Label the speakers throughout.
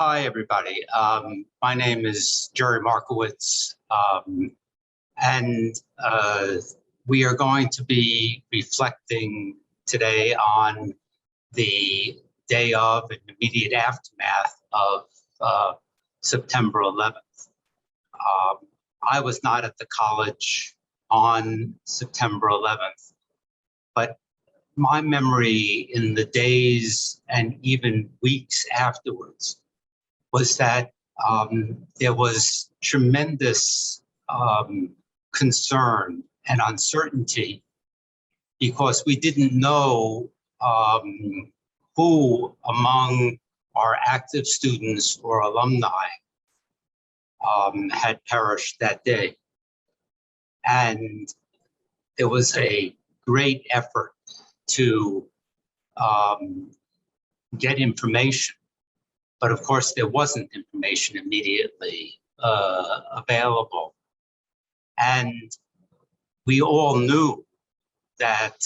Speaker 1: Hi, everybody. My name is Gerald Markowitz, and we are going to be reflecting today on the day of and immediate aftermath of September 11th. I was not at the college on September 11th, but my memory in the days and even weeks afterwards was that there was tremendous concern and uncertainty because we didn't know who among our active students or alumni had perished that day. And there was a great effort to get information. But of course, there wasn't information immediately available. And we all knew that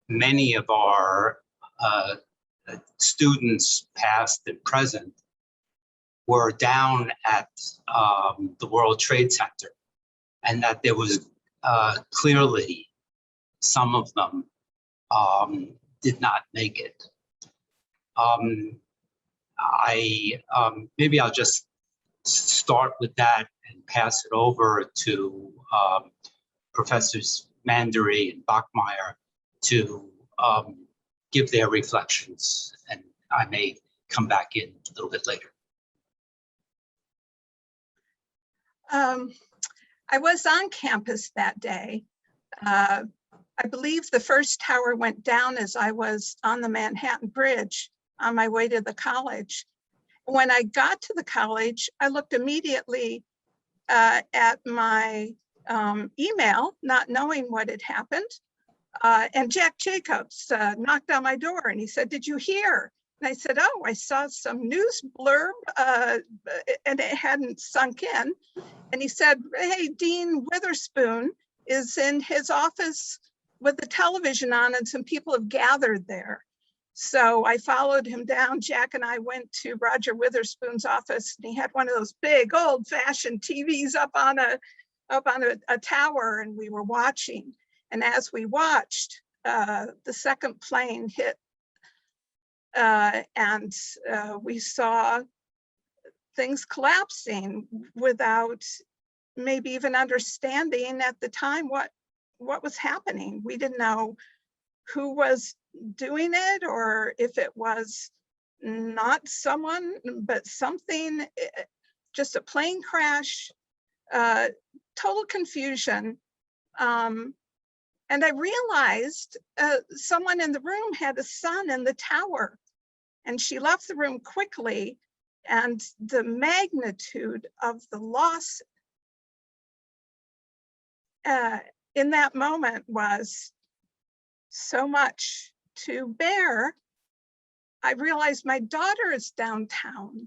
Speaker 1: many of our students, past and present, were down at the World Trade Center, and that there was clearly some of them did not make it. Maybe I'll just start with that and pass it over to Professors Mandery and Bockmeyer to give their reflections, and I may come back in a little bit later.
Speaker 2: I was on campus that day. I believe the first tower went down as I was on the Manhattan Bridge on my way to the college. When I got to the college, I looked immediately at my email, not knowing what had happened. And Jack Jacobs knocked on my door and he said, "Did you hear?" And I said, "Oh, I saw some news blurb and it hadn't sunk in." And he said, "Hey, Dean Witherspoon is in his office with the television on and some people have gathered there." So I followed him down. Jack and I went to Roger Witherspoon's office, and he had one of those big old-fashioned TVs up on a tower, and we were watching. And as we watched, the second plane hit, and we saw things collapsing without maybe even understanding at the time what was happening. We didn't know who was doing it or if it was not someone, but something, just a plane crash, total confusion. And I realized someone in the room had a son in the tower, and she left the room quickly, and the magnitude of the loss in that moment was so much to bear. I realized my daughter is downtown.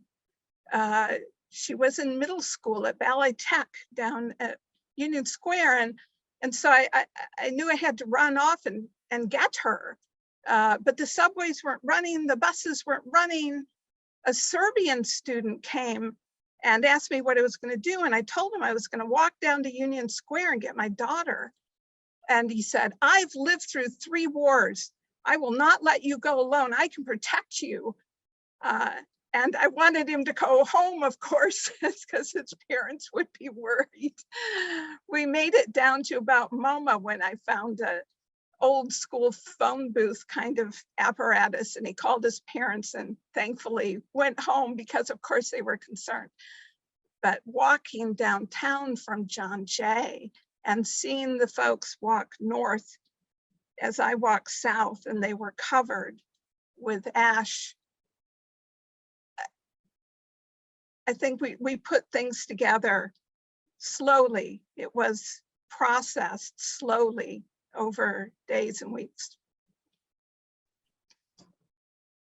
Speaker 2: She was in middle school at Ballet Tech down at Union Square. And so I knew I had to run off and get her. But the subways weren't running, the buses weren't running. A Serbian student came and asked me what I was going to do. And I told him I was going to walk down to Union Square and get my daughter. And he said, "I've lived through 3 wars. I will not let you go alone. I can protect you." And I wanted him to go home, of course, because his parents would be worried. We made it down to about MoMA when I found a old school phone booth kind of apparatus, and he called his parents and thankfully went home because of course they were concerned. But walking downtown from John Jay and seeing the folks walk north as I walked south, and they were covered with ash, I think we put things together slowly. It was processed slowly over days and weeks.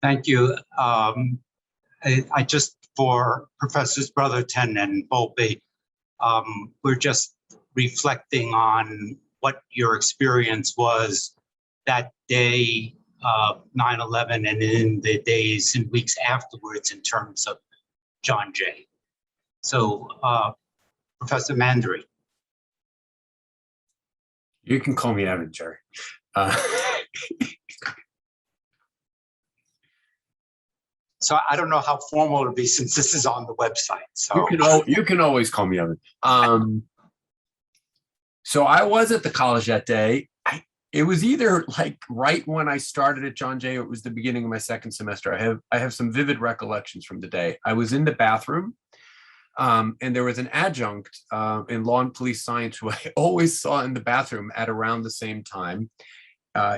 Speaker 1: Thank you. I just, for Professors Brotherton and Volpe, we're just reflecting on what your experience was that day 9/11 and in the days and weeks afterwards in terms of John Jay. So, Professor Mandery.
Speaker 3: You can call me Evan, Jerry. Uh,
Speaker 1: So I don't know how formal it'll be since this is on the website. So
Speaker 3: you can always call me Evan. So I was at the college that day. It was either like right when I started at John Jay, or it was the beginning of my second semester. I have some vivid recollections from the day. I was in the bathroom, and there was an adjunct in law and police science who I always saw in the bathroom at around the same time.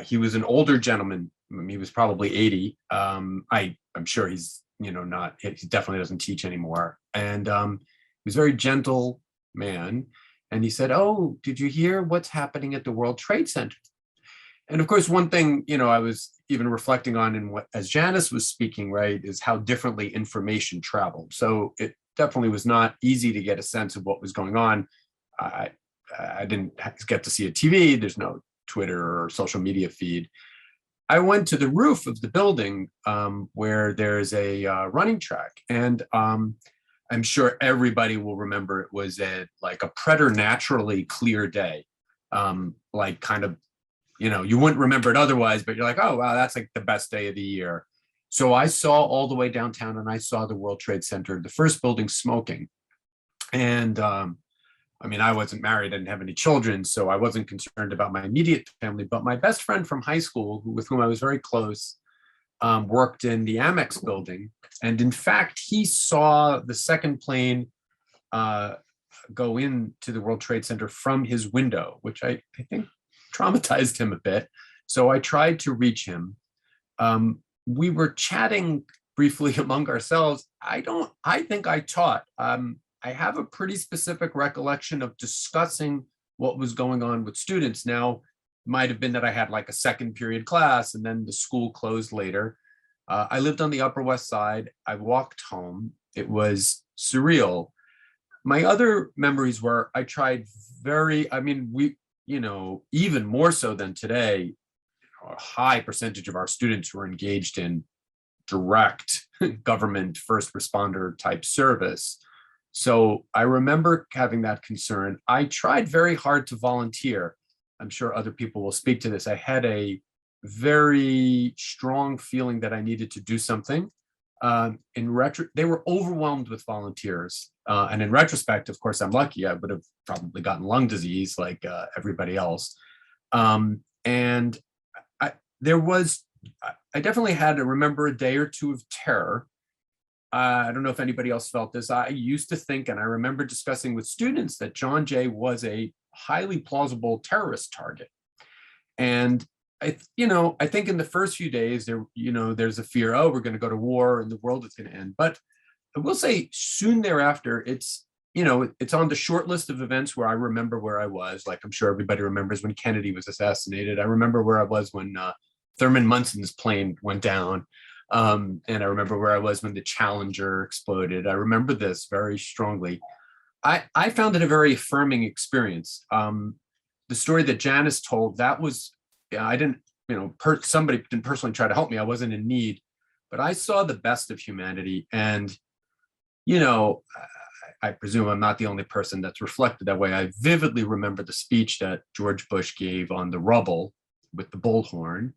Speaker 3: He was an older gentleman. He was probably 80. I'm sure he's, not, he definitely doesn't teach anymore. And he was a very gentle man. And he said, "Oh, did you hear what's happening at the World Trade Center?" And of course, one thing, I was even reflecting on in what, as Janice was speaking, right, is how differently information traveled. So it definitely was not easy to get a sense of what was going on. I didn't get to see a TV. There's no Twitter or social media feed. I went to the roof of the building where there's a running track, and I'm sure everybody will remember it was like a preternaturally clear day, like kind of, you wouldn't remember it otherwise, but you're like, oh, wow, that's like the best day of the year. So I saw all the way downtown, and I saw the World Trade Center, the first building, smoking. And I wasn't married, I didn't have any children, so I wasn't concerned about my immediate family, but my best friend from high school, with whom I was very close, worked in the Amex building. And in fact, he saw the second plane go into the World Trade Center from his window, which I think traumatized him a bit. So I tried to reach him. We were chatting briefly among ourselves. I think I taught. I have a pretty specific recollection of discussing what was going on with students. Now, it might have been that I had like a second period class and then the school closed later. I lived on the Upper West Side. I walked home. It was surreal. My other memories were I tried even more so than today, a high percentage of our students were engaged in direct government first responder type service. So I remember having that concern. I tried very hard to volunteer. I'm sure other people will speak to this. I had a very strong feeling that I needed to do something. They were overwhelmed with volunteers. And in retrospect, of course, I'm lucky. I would have probably gotten lung disease like everybody else. And I definitely had to remember a day or two of terror. I don't know if anybody else felt this. I used to think, and I remember discussing with students, that John Jay was a highly plausible terrorist target. And I think in the first few days there's a fear, oh, we're going to go to war and the world is going to end. But I will say soon thereafter, it's on the short list of events where I remember where I was. Like I'm sure everybody remembers when Kennedy was assassinated. I remember where I was when Thurman Munson's plane went down. And I remember where I was when the Challenger exploded. I remember this very strongly. I found it a very affirming experience. The story that Janice told, that was, I didn't, somebody didn't personally try to help me. I wasn't in need, but I saw the best of humanity. And, I presume I'm not the only person that's reflected that way. I vividly remember the speech that George Bush gave on the rubble with the bullhorn.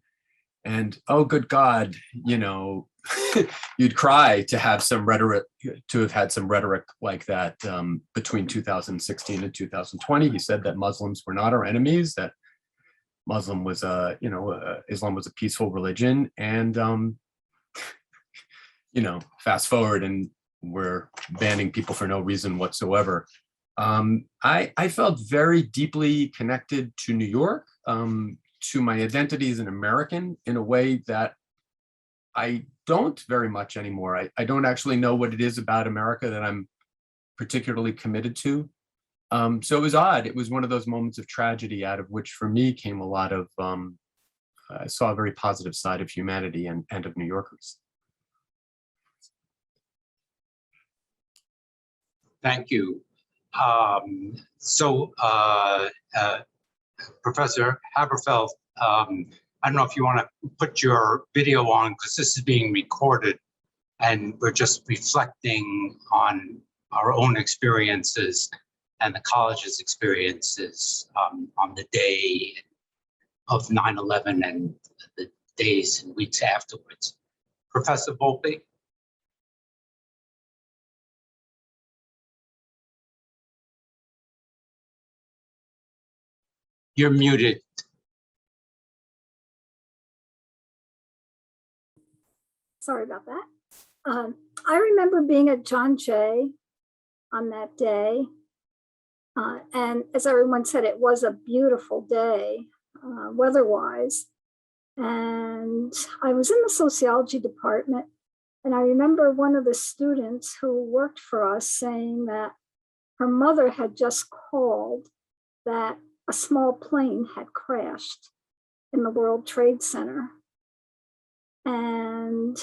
Speaker 3: And oh, good God, you'd cry to have some rhetoric, to have had some rhetoric like that between 2016 and 2020. He said that Muslims were not our enemies, that Islam was a peaceful religion. And, fast forward and we're banning people for no reason whatsoever. I felt very deeply connected to New York, to my identity as an American in a way that I don't very much anymore. I don't actually know what it is about America that I'm particularly committed to. So it was odd. It was one of those moments of tragedy out of which for me came a lot of, I saw a very positive side of humanity and of New Yorkers.
Speaker 1: Thank you. Professor Haberfeld, I don't know if you want to put your video on, because this is being recorded and we're just reflecting on our own experiences and the college's experiences on the day of 9/11 and the days and weeks afterwards. Professor Volpe? You're muted.
Speaker 4: Sorry about that. I remember being at John Jay on that day. And as everyone said, it was a beautiful day, weather-wise. And I was in the sociology department. And I remember one of the students who worked for us saying that her mother had just called that a small plane had crashed in the World Trade Center. And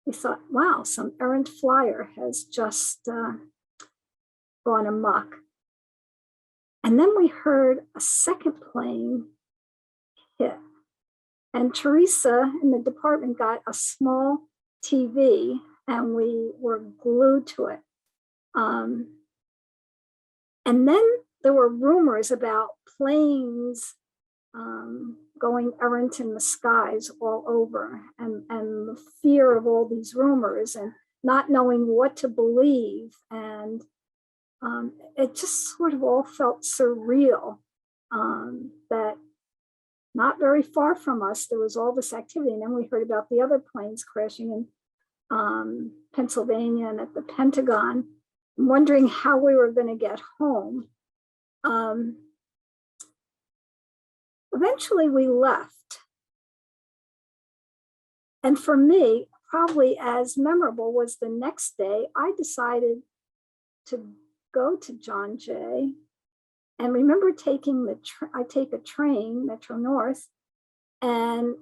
Speaker 4: we thought, wow, some errant flyer has just gone amok. And then we heard a second plane hit. And Teresa in the department got a small TV and we were glued to it. And then there were rumors about planes going errant in the skies all over, and the fear of all these rumors and not knowing what to believe. And it just sort of all felt surreal that not very far from us, there was all this activity. And then we heard about the other planes crashing in Pennsylvania and at the Pentagon, wondering how we were going to get home. Eventually we left. And for me, probably as memorable was the next day, I decided to go to John Jay. And remember taking I take a train, Metro North, and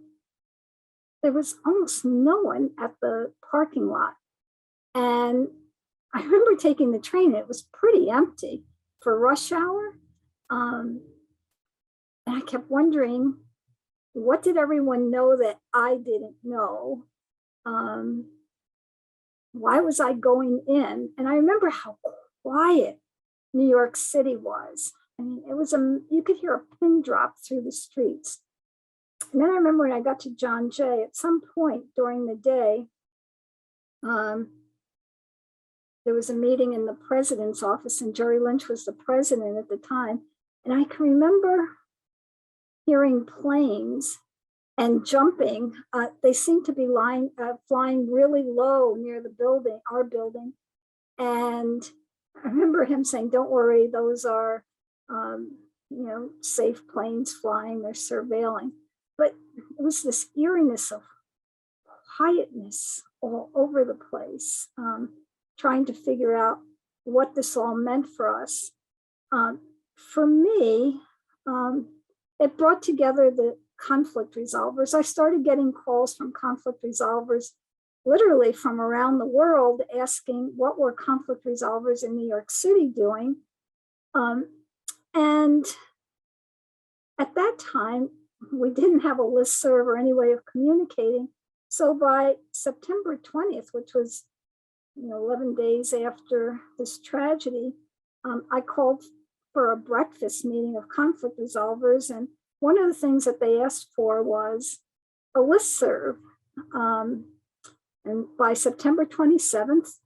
Speaker 4: there was almost no one at the parking lot. And I remember taking the train, it was pretty empty for rush hour. And I kept wondering, what did everyone know that I didn't know? Why was I going in? And I remember how quiet New York City was. I mean, it was you could hear a pin drop through the streets. And then I remember when I got to John Jay, at some point during the day, there was a meeting in the president's office, and Jerry Lynch was the president at the time. And I can remember hearing planes and jumping. They seemed to be flying really low near the building, our building. And I remember him saying, "Don't worry, those are safe planes flying, they're surveilling." But it was this eeriness of quietness all over the place, trying to figure out what this all meant for us. For me, it brought together the conflict resolvers. I started getting calls from conflict resolvers literally from around the world asking what were conflict resolvers in New York City doing. And at that time, we didn't have a listserv or any way of communicating. So by September 20th, which was 11 days after this tragedy, I called for a breakfast meeting of conflict resolvers. And one of the things that they asked for was a listserv. And by September 27th,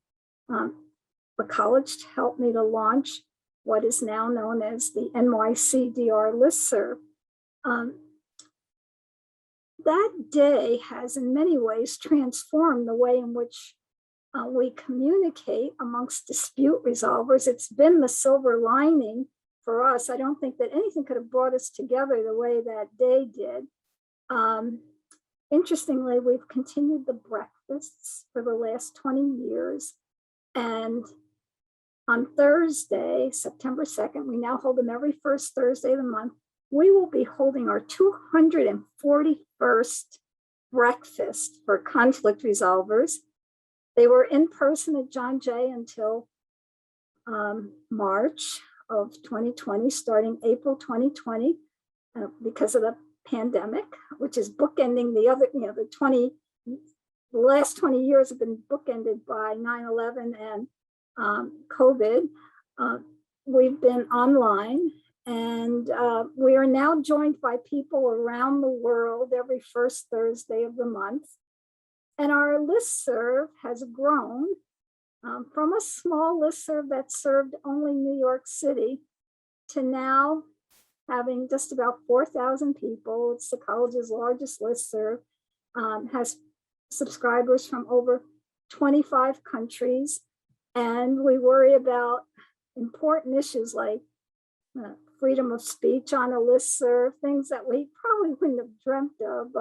Speaker 4: the college helped me to launch what is now known as the NYCDR listserv. That day has in many ways transformed the way in which we communicate amongst dispute resolvers. It's been the silver lining for us. I don't think that anything could have brought us together the way that day did. Interestingly, we've continued the breakfasts for the last 20 years. And on Thursday, September 2nd, we now hold them every first Thursday of the month. We will be holding our 241st breakfast for conflict resolvers. They were in person at John Jay until March of 2020, starting April 2020, because of the pandemic, which is bookending the other, the last 20 years have been bookended by 9/11 and COVID. We've been online, and we are now joined by people around the world every first Thursday of the month. And our listserv has grown from a small listserv that served only New York City to now having just about 4,000 people. It's the college's largest listserv, has subscribers from over 25 countries. And we worry about important issues like freedom of speech on a listserv, things that we probably wouldn't have dreamt of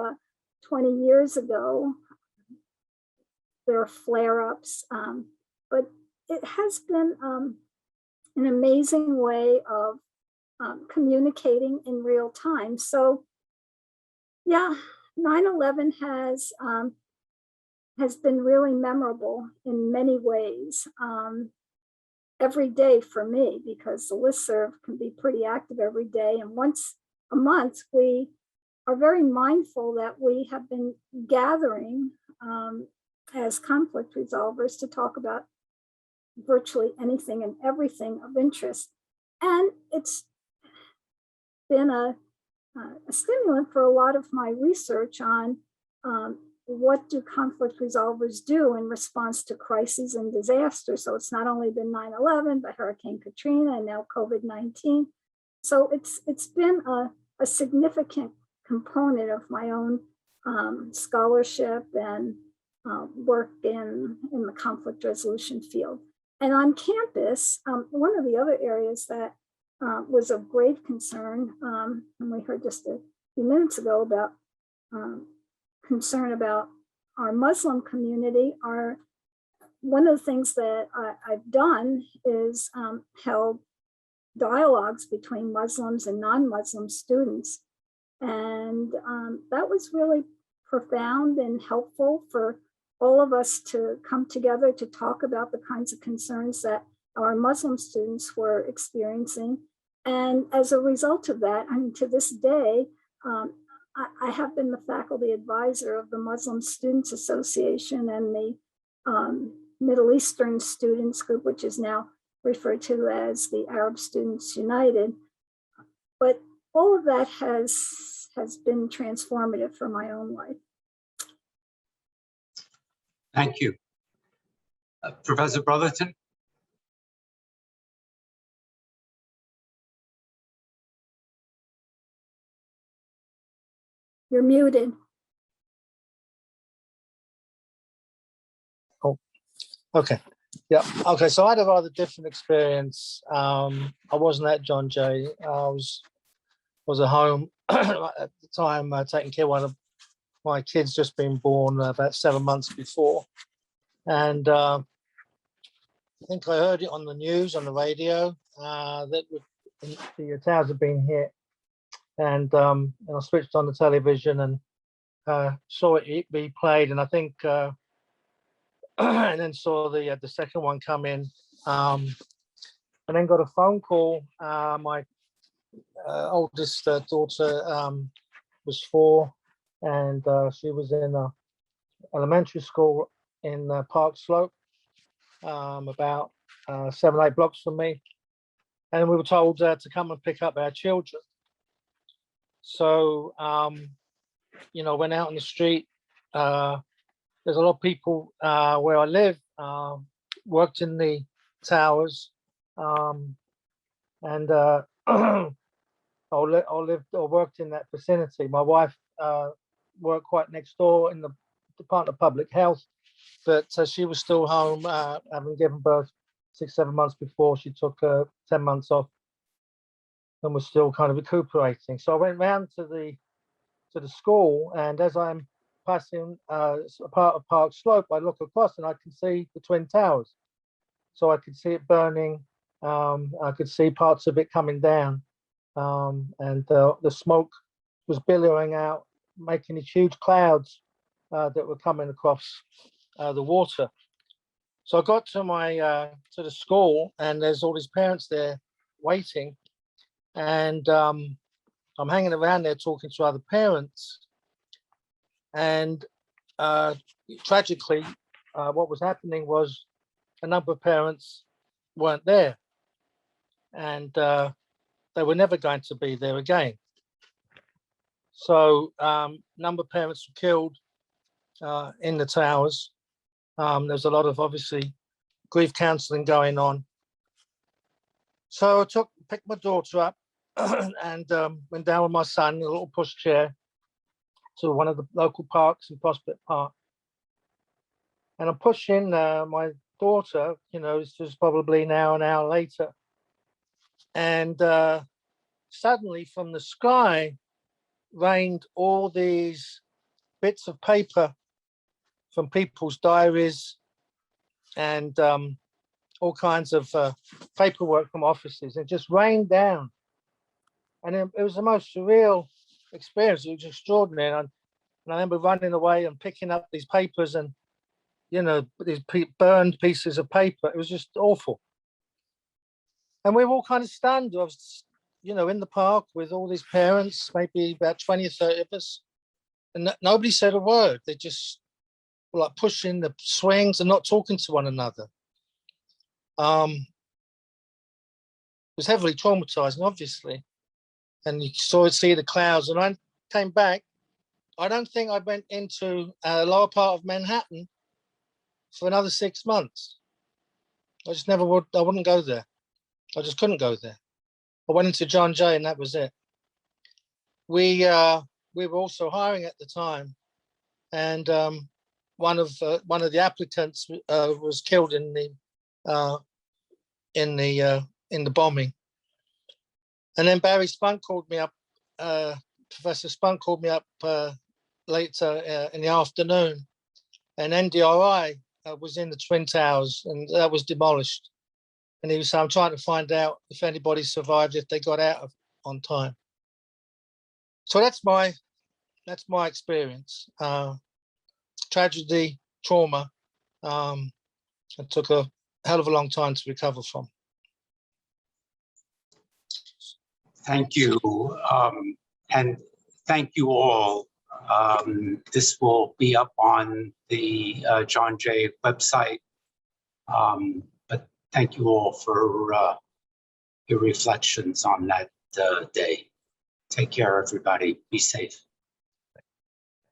Speaker 4: 20 years ago. There are flare-ups, but it has been an amazing way of communicating in real time. So yeah, 9/11 has been really memorable in many ways. Every day for me, because the listserv can be pretty active every day. And once a month, we are very mindful that we have been gathering as conflict resolvers to talk about virtually anything and everything of interest. And it's been a stimulant for a lot of my research on what do conflict resolvers do in response to crises and disasters. So it's not only been 9/11, but Hurricane Katrina and now COVID-19. So it's been a significant component of my own scholarship and work in the conflict resolution field. And on campus, one of the other areas that was of grave concern, and we heard just a few minutes ago about concern about our Muslim community, one of the things that I've done is held dialogues between Muslims and non-Muslim students. And that was really profound and helpful for all of us to come together to talk about the kinds of concerns that our Muslim students were experiencing. And as a result of that, I mean, to this day, I have been the faculty advisor of the Muslim Students Association and the Middle Eastern Students Group, which is now referred to as the Arab Students United. But all of that has been transformative for my own life.
Speaker 1: Thank you. Professor Brotherton?
Speaker 4: You're muted.
Speaker 5: Oh, okay. Yeah. Okay. So I had a rather different experience. I wasn't at John Jay. I was at home at the time, taking care of one of my kids just been born about 7 months before. And I think I heard it on the news, on the radio, that the towers had been hit. And I switched on the television and saw it be played. And I think, and then saw the second one come in. And then got a phone call. My oldest daughter was 4, and she was in elementary school in Park Slope, about 7 or 8 blocks from me. And we were told to come and pick up our children. So, went out on the street. There's a lot of people where I live, worked in the towers, and I lived or worked in that vicinity. My wife worked quite next door in the Department of Public Health, but she was still home, having given birth 6-7 months before. She took 10 months off and was still kind of recuperating. So I went round to the school, and as I'm passing a part of Park Slope, I look across and I can see the Twin Towers. So I could see it burning. I could see parts of it coming down, and the smoke was billowing out, making these huge clouds that were coming across the water. So I got to to the school, and there's all these parents there waiting, and I'm hanging around there talking to other parents. And tragically, what was happening was a number of parents weren't there. And they were never going to be there again. So number of parents were killed in the towers. There's a lot of obviously grief counselling going on. So I picked my daughter up and went down with my son in a little pushchair to one of the local parks in Prospect Park. And I'm pushing my daughter, you know, this was probably now an hour later. And suddenly from the sky rained all these bits of paper from people's diaries and all kinds of paperwork from offices. It just rained down. And it was the most surreal experience. It was extraordinary. And I remember running away and picking up these papers and, you know, these burned pieces of paper. It was just awful. And we were all kind of stunned. I was, you know, in the park with all these parents, maybe about 20 or 30 of us. And nobody said a word. They just were like pushing the swings and not talking to one another. It was heavily traumatizing, obviously. And you see the clouds. And I came back. I don't think I went into a lower part of Manhattan for another 6 months. I just never would. I wouldn't go there. I just couldn't go there. I went into John Jay, and that was it. We were also hiring at the time, and one of the applicants was killed in the bombing. And then Barry Spunk called me up. Professor Spunk called me up later in the afternoon, and NDRI was in the Twin Towers, and that was demolished. And he was saying, I'm trying to find out if anybody survived, if they got out on time. So that's my experience. Tragedy, trauma. It took a hell of a long time to recover from.
Speaker 1: Thank you. And thank you all. This will be up on the John Jay website. But thank you all for your reflections on that day. Take care, everybody. Be safe.